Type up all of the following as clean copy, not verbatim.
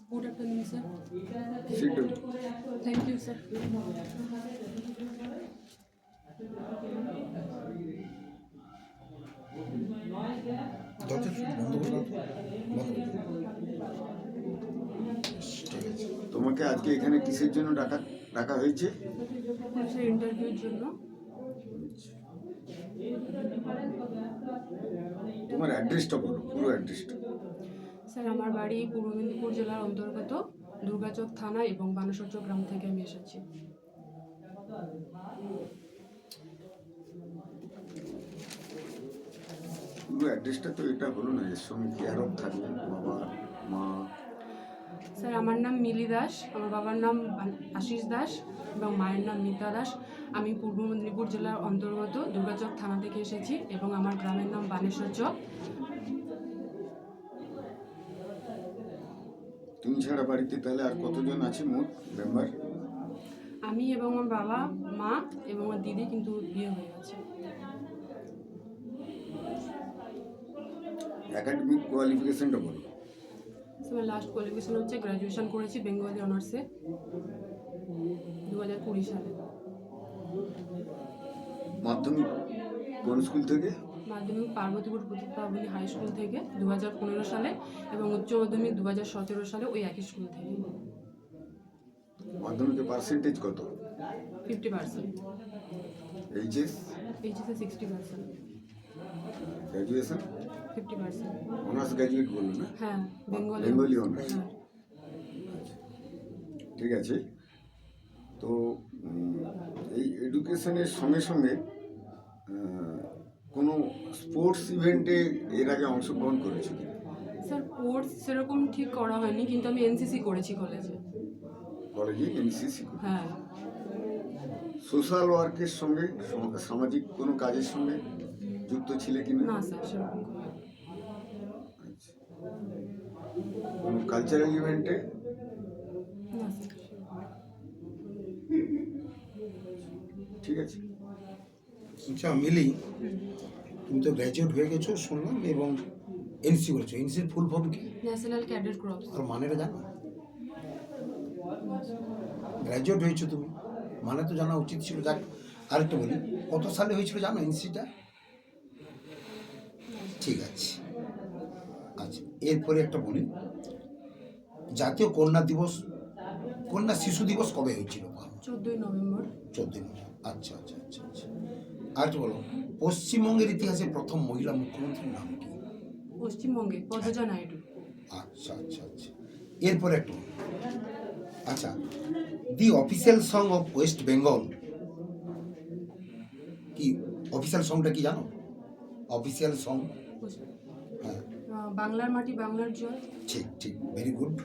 Good afternoon, sir. Sit down. Thank you, sir. দরজা বন্ধ করে দাও তো। বন্ধ করে দাও। ঠিক আছে। তোমাকে আজকে এখানে কিসের জন্য ডাকা হয়েছে? পুলিশের ইন্টারভিউর জন্য। তোমার অ্যাড্রেসটা বলো, পুরো অ্যাড্রেসটা। স্যার, আমার বাড়ি পূর্ব মেদিনীপুর জেলার অন্তর্গত দুর্গাচক থানা এবং বানেশ্বর গ্রাম থেকে আমি এসেছি। পুরো অ্যাড্রেসটা তো এটা হলো না, এর সঙ্গে কেয়ার অফ থাকবে, বাবা মা। স্যার, আমার নাম মিলি দাস, আমার বাবার নাম আশিস দাস এবং মায়ের নাম মিতা দাস। আমি পূর্ব মেদিনীপুর জেলার অন্তর্গত দুর্গাচক থানা থেকে এসেছি এবং আমার গ্রামের নাম বানেশ্বর চক। তুমি ছাড়া বাড়িতে তাহলে আর কতজন আছে মোট মেম্বার? আমি এবং আমার বাবা, মা এবং আমার দিদি কিন্তু বিয়ে হয়ে গেছে। একাডেমিক কোয়ালিফিকেশনটা বলো। আমার লাস্ট কোয়ালিফিকেশন হচ্ছে গ্র্যাজুয়েশন করেছি বেঙ্গলি অনার্সে 2020 সালে। মাধ্যমিক কোন স্কুল থেকে? মাধ্যমিক পার্বতীপুর প্রতিভাবনী হাই স্কুল থেকে 2015 সালে এবং উচ্চ মাধ্যমিক 2017 সালে ওই একই স্কুল থেকে। মাধ্যমিকের পার্সেন্টেজ কত? 50%। এইচএস? এইচএসে 60%। গ্র্যাজুয়েশন? 50%। অনার্স গ্র্যাজুয়েট বললো না? হ্যাঁ, বেঙ্গলি অনার্স। হ্যাঁ। ঠিক আছে। তো এই এডুকেশনের সঙ্গে সঙ্গে কোনো স্পোর্টস ইভেন্টে এর আগে অংশগ্রহণ করেছো কি? স্যার, কোর্স সেরকম ঠিক করা হয়নি, কিন্তু আমি এনসিসি করেছি কলেজে। কলেজে এনসিসি? হ্যাঁ। সোশ্যাল ওয়ার্কের সঙ্গে সামাজিক কোনো কাজের সঙ্গে যুক্ত ছিলে কিনা? না স্যার, সেরকম কোনো। আচ্ছা। কোনো কালচারাল ইভেন্টে? না স্যার। ঠিক আছে। আচ্ছা মিলি, তুমি তো গ্র্যাজুয়েট হয়ে গেছো শুনলাম এবং এনসি করেছো। এনসির ফুল ফর্ম কি? National cadet corps. আর মানেটা জানো? গ্র্যাজুয়েট হয়েছো তুমি, মানে তো জানা উচিত ছিল। যাক, আরেকটা বলি, কত সালে হয়েছিল জানো এনসিটা? ঠিক আছে। আচ্ছা, এরপরে একটা বলি, জাতীয় কন্যা দিবস, কন্যা শিশু দিবস কবে হয়েছিল? 14ই নভেম্বর। 14 নভেম্বর। আচ্ছা আচ্ছা আচ্ছা আচ্ছা। আর কি বলো, পশ্চিমবঙ্গের ইতিহাসে প্রথম মহিলা মুখ্যমন্ত্রীর নাম কি? পশ্চিমবঙ্গে পদ্মজা নাইডু। আচ্ছা আচ্ছা আচ্ছা। এরপরে একটু, আচ্ছা, দি official song of West Bengal কি? অফিসিয়াল সংটা কি জানো? Official song? হ্যাঁ, বাংলার মাটি বাংলার জল। ঠিক ঠিক, ভেরি গুড।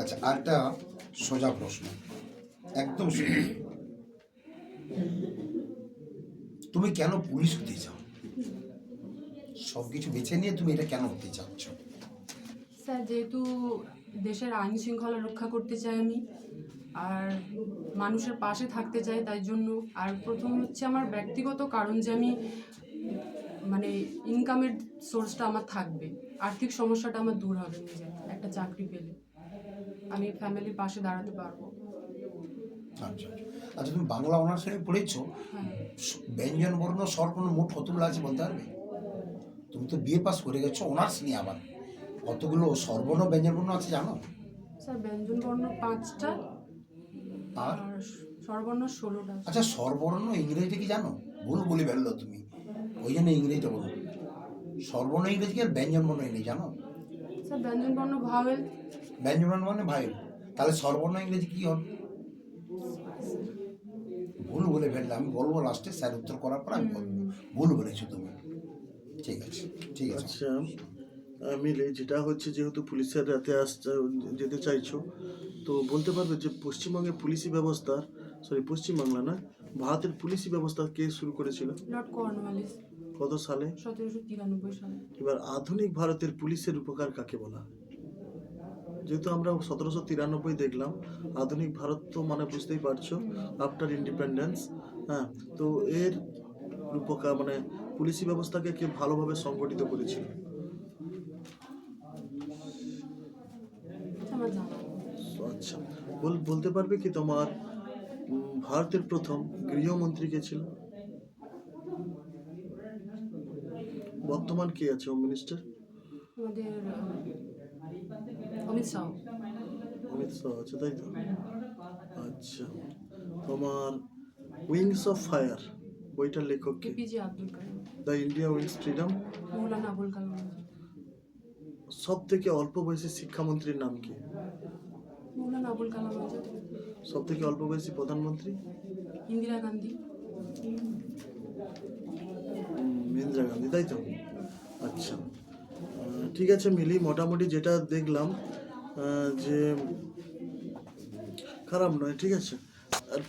আচ্ছা, আরেকটা সোজা প্রশ্ন, একদম সোজা। তুমি কেন পুলিশ হতে চাও? সব কিছু বেছে নিয়ে তুমি এটা কেন হতে চাচ্ছ? স্যার, যেহেতু দেশের আইন শৃঙ্খলা রক্ষা করতে চাই আমি, আর মানুষের পাশে থাকতে চাই, তাই জন্য। আর প্রথম হচ্ছে আমার ব্যক্তিগত কারণ যে আমি মানে ইনকামের সোর্সটা আমার থাকবে, আর্থিক সমস্যাটা আমার দূর হবে, নিজে একটা চাকরি পেলে আমি ফ্যামিলির পাশে দাঁড়াতে পারবো। আচ্ছা আচ্ছা, তুমি বাংলা অনার্স নিয়ে পড়েছো, হ্যাঁ। ব্যঞ্জন বর্ণ স্বরবর্ণ মোট কতগুলো আছে বলতে পারবে? তুমি তো বিএ পাস করে গেছো অনার্স নিয়ে, আবার কতগুলো স্বরবর্ণ ব্যঞ্জন বর্ণ আছে জানো? স্যার, ব্যঞ্জন বর্ণ 5টা আর আর স্বরবর্ণ 16টা। আচ্ছা, স্বরবর্ণ ইংরেজি কি জানো? ভুল বলে ফেললো তুমি, ওই জন্য ইংরেজিটা বলো। স্বরবর্ণ ইংরেজি কি আর ব্যঞ্জন বর্ণ ইংরেজি জানো? স্যার, ব্যঞ্জন বর্ণ ভাওয়েল। ব্যঞ্জন বর্ণ মানে ভাইল, তাহলে স্বরবর্ণ ইংরেজি কি হবে? ভুল বলে ফেললে আমি বলবো লাস্টে, স্যার উত্তর করার পর আমি বলবো ভুল বলেছো তুমি। ঠিক আছে ঠিক আছে। আচ্ছা মিলে, যেটা হচ্ছে যেহেতু পুলিশের রাতে যেতে চাইছো, তো বলতে পারবে যে পশ্চিমবঙ্গের পুলিশি ব্যবস্থা, পশ্চিমবাংলা না, ভারতের পুলিশি ব্যবস্থা কে শুরু করেছিল? Lord Cornwallis. কত সালে? 1793 সালে। এবার আধুনিক ভারতের পুলিশের উপকার কাকে বলা? যেহেতু আমরা 1793 দেখলাম, আধুনিক ভারত তো মানে বুঝতেই পারছো, আফটার ইন্ডিপেন্ডেন্স। হ্যাঁ, তো এর রূপকার মানে পুলিশি ব্যবস্থাকে কে ভালোভাবে সংগঠিত করেছিল? আমার জানা নেই। আচ্ছা, বলতে পারবে কি তোমার ভারতের প্রথম গৃহমন্ত্রী কে ছিল? বর্তমান কে আছে হোম মিনিস্টার? আমাদের অমিত শাহ। অমিত শাহ আছে, তাই তো? আচ্ছা, তোমার উইংস অফ ফায়ার বইটার লেখক কে? APJ Abdul Kalam. The India wins freedom. Maulana Abul Kalam Azad. সব থেকে অল্প বয়সী শিক্ষামন্ত্রীর নাম কি? মৌলানা আবুল কালাম আজাদ। সব থেকে অল্প বয়সী প্রধানমন্ত্রী? ইন্দিরা গান্ধী। ইন্দিরা গান্ধী, তাই তো? আচ্ছা, ঠিক আছে মিলি, মোটামুটি যেটা দেখলাম যে খারাপ নয়, ঠিক আছে। আর